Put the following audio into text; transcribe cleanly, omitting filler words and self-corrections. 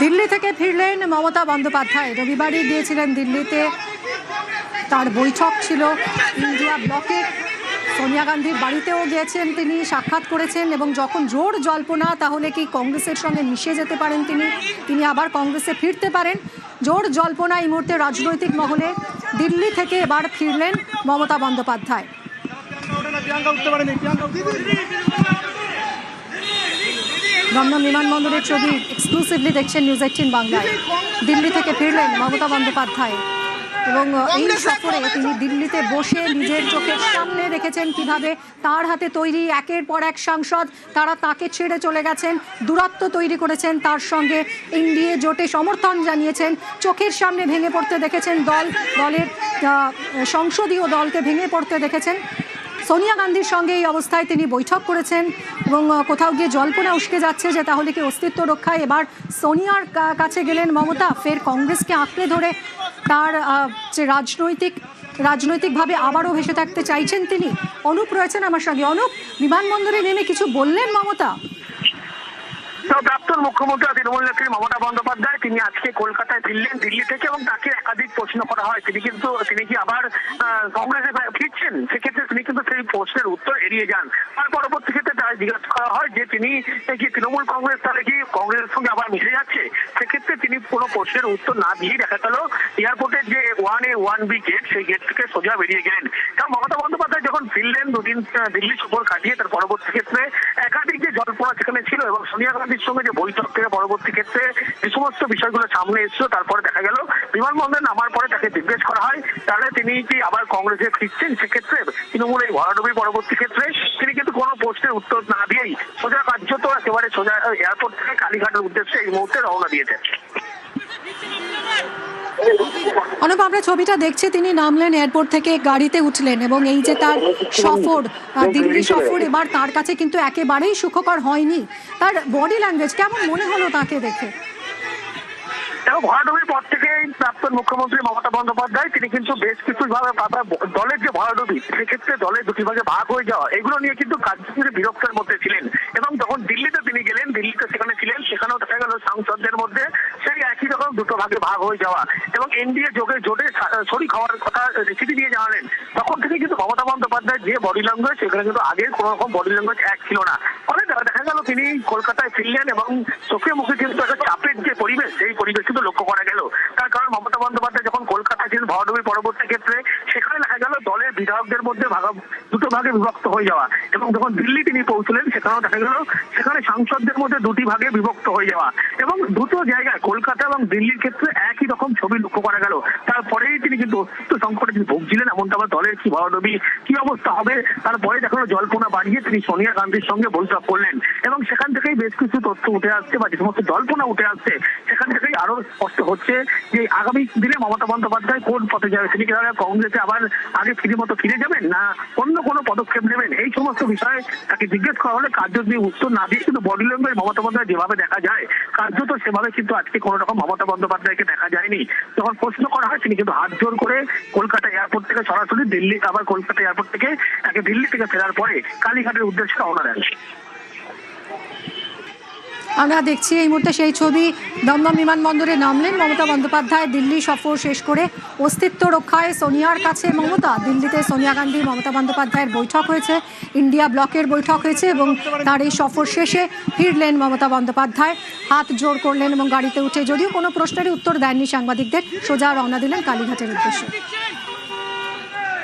দিল্লি থেকে ফিরলেন মমতা বন্দ্যোপাধ্যায়। রবিবারই গিয়েছিলেন দিল্লিতে, তার বৈঠক ছিল ইন্ডিয়া ব্লকের। সোনিয়া গান্ধীর বাড়িতেও গিয়েছেন তিনি, সাক্ষাৎ করেছেন এবং যখন জোর জল্পনা তাহলে কি কংগ্রেসের সঙ্গে মিশে যেতে পারেন তিনি আবার কংগ্রেসে ফিরতে পারেন, জোর জল্পনা এই মুহূর্তে রাজনৈতিক মহলে। দিল্লি থেকে এবার ফিরলেন মমতা বন্দ্যোপাধ্যায়। দমদম বিমানবন্দরের ছবি এক্সক্লুসিভলি দেখছেন নিউজ 18 বাংলায়। দিল্লি থেকে ফিরলেন মমতা বন্দ্যোপাধ্যায় এবং এই সফরে তিনি দিল্লিতে বসে নিজের চোখের সামনে দেখেছেন কিভাবে তার হাতে তৈরি একের পর এক সাংসদ তারা তাকে ছেড়ে চলে গেছেন, দূরত্ব তৈরি করেছেন, তার সঙ্গে এনডিএ জোটে সমর্থন জানিয়েছেন। চোখের সামনে ভেঙে পড়তে দেখেছেন দলের সংসদীয় দলকে ভেঙে পড়তে দেখেছেন। সোনিয়া গান্ধীর সঙ্গে এই অবস্থায় তিনি বৈঠক করেছেন এবং কোথাও গিয়ে জল্পনা উস্কে যাচ্ছে যে তাহলে কি অস্তিত্ব রক্ষায় এবার সোনিয়ার কাছে গেলেন মমতা, ফের কংগ্রেসকে আঁকড়ে ধরে তার যে রাজনৈতিকভাবে আবারও ভেসে থাকতে চাইছেন তিনি। অনুপ রয়েছেন আমার সঙ্গে। অনুপ, বিমানবন্দরে নেমে কিছু বললেন মমতা? প্রাক্তন মুখ্যমন্ত্রী তৃণমূল নেত্রী মমতা বন্দ্যোপাধ্যায় তিনি আজকে কলকাতায় ফিরলেন দিল্লি থেকে এবং তাকে একাধিক প্রশ্ন করা হয় তিনি কি আবার কংগ্রেসে ফিরছেন। সেক্ষেত্রে তিনি কিন্তু সেই প্রশ্নের উত্তর এড়িয়ে যান। তার পরবর্তী ক্ষেত্রে তারা জিজ্ঞাসা করা হয় যে তিনি কি তৃণমূল কংগ্রেস তাহলে কি কংগ্রেসের সঙ্গে আবার মিশে যাচ্ছে। সেক্ষেত্রে তিনি কোনো প্রশ্নের উত্তর না দিয়ে দেখা গেল এয়ারপোর্টের যে 1A 1B গেট সেই গেট থেকে সোজা বেরিয়ে গেলেন। কারণ মমতা বন্দ্যোপাধ্যায় যখন ফিরলেন দুদিন দিল্লি সফর কাটিয়ে তার পরবর্তী ক্ষেত্রে একাধিক যে জল্পনা সেখানে ছিল এবং সোনিয়া গান্ধীর সঙ্গে যে বৈঠক থেকে পরবর্তী ক্ষেত্রে যে সমস্ত বিষয়গুলো সামনে এসেছিল তারপরে দেখা গেল বিমানবন্দরে নামার পরে তাকে জিজ্ঞেস করা হয় তাহলে তিনি কি আবার কংগ্রেসে ফিরছেন। সেক্ষেত্রে তৃণমূল এই ভরাডুবির পরবর্তী ক্ষেত্রে তিনি কিন্তু কোনো প্রশ্নের উত্তর না দিয়েই সোজা কার্যত একেবারে সোজা এয়ারপোর্ট থেকে কালীঘাটের উদ্দেশ্যে এই মুহূর্তে রওনা দিয়েছেন। অনুপ, আমরা ছবিটা দেখছি, তিনি নামলেন এয়ারপোর্ট থেকে, গাড়িতে উঠলেন এবং এই যে তার সফর, দিল্লি সফর, এবার তার কাছে কিন্তু একেবারেই সুখকর হয়নি। তার বডি ল্যাঙ্গুয়েজ কেমন মনে হলো তাকে দেখে? ভরাডুবির পর থেকে প্রাক্তন মুখ্যমন্ত্রী মমতা বন্দ্যোপাধ্যায় তিনি কিন্তু বেশ কিছু ভাবে দলের যে ভরাডুবি সেক্ষেত্রে দলের দুটি ভাগে ভাগ হয়ে যাওয়া এগুলো নিয়ে কিন্তু কার্যকরী বিরক্তের মধ্যে ছিলেন এবং যখন দিল্লিতে তিনি গেলেন, দিল্লিতে সেখানে ছিলেন, সেখানেও দেখা গেল সাংসদদের মধ্যে সেই একই রকম দুটো ভাগে ভাগ হয়ে যাওয়া এবং এনডিএ জোটে শরিক হওয়ার কথা রেসিপি দিয়ে জানালেন। তখন থেকে কিন্তু মমতা বন্দ্যোপাধ্যায় যে বডি ল্যাঙ্গুয়েজ সেখানে কিন্তু আগের কোনো রকম বডি ল্যাঙ্গুয়েজ এক ছিল না। ফলে দেখা গেল তিনি কলকাতায় ফিরলেন এবং চোখে মুখে কিন্তু একটা চাপের যে পরিবেশ সেই পরিবেশ কিন্তু লক্ষ্য করা গেল। তার কারণ মমতা বন্দ্যোপাধ্যায় যখন কলকাতায় ছিলেন ভরাডুবির পরবর্তী ক্ষেত্রে সেখানে দেখা গেল দলের বিধায়কদের মধ্যে দুটো ভাগে বিভক্ত হয়ে যাওয়া এবং যখন দিল্লি তিনি পৌঁছলেন সেখানেও দেখা গেল সেখানে সাংসদদের মধ্যে দুটি ভাগে বিভক্ত হয়ে যাওয়া এবং দুটো জায়গায় কলকাতা এবং দিল্লির ক্ষেত্রে একই রকম ছবি লক্ষ্য করা গেল। তারপরেই তিনি কিন্তু অস্তিত্ব সংকটে তিনি ভুগছিলেন, এমনটা আবার দলের কি ভরাডুবি কি অবস্থা হবে। তারপরে দেখা গেল জল্পনা বাড়িয়ে তিনি সোনিয়া গান্ধীর সঙ্গে বৈঠক করলেন এবং সেখান থেকেই বেশ কিছু তথ্য উঠে আসছে বা যে সমস্ত জল্পনা উঠে আসছে সেখান থেকেই আরো স্পষ্ট হচ্ছে যে আগামী দিনে মমতা বন্দ্যোপাধ্যায় কোন পথে যাবে। তিনি কি কংগ্রেসে আবার আগে মতো ফিরে যাবেন না অন্য কোনো পদক্ষেপ নেবেন, এই সমস্ত বিষয়ে তাকে জিজ্ঞেস করা হলে কার্যত দিয়ে উত্তর না দিয়ে কিন্তু বডি ল্যাঙ্গুয়েজ মমতা বন্দ্যোপাধ্যায় যেভাবে দেখা যায় কার্যত সেভাবে কিন্তু আজকে কোনো রকম মমতা বন্দ্যোপাধ্যায়কে দেখা যায়নি। যখন প্রশ্ন করা হয় তিনি কিন্তু হাত জোর করে কলকাতা এয়ারপোর্ট থেকে সরাসরি দিল্লি, আবার কলকাতা এয়ারপোর্ট থেকে দিল্লি থেকে ফেরার পরে কালীঘাটের উদ্দেশ্যে রওনা দেন। আমরা দেখছি এই মুহূর্তে সেই ছবি। দমদম বিমানবন্দরে নামলেন মমতা বন্দ্যোপাধ্যায় দিল্লি সফর শেষ করে। অস্তিত্ব রক্ষায় সোনিয়ার কাছে মমতা। দিল্লিতে সোনিয়া গান্ধী মমতা বন্দ্যোপাধ্যায়ের বৈঠক হয়েছে, ইন্ডিয়া ব্লকের বৈঠক হয়েছে এবং তার এই সফর শেষে ফিরলেন মমতা বন্দ্যোপাধ্যায়, হাত জোড় করলেন এবং গাড়িতে উঠে যদিও কোনো প্রশ্নেরই উত্তর দেননি সাংবাদিকদের, সোজা রওনা দিলেন কালীঘাটের উদ্দেশ্যে।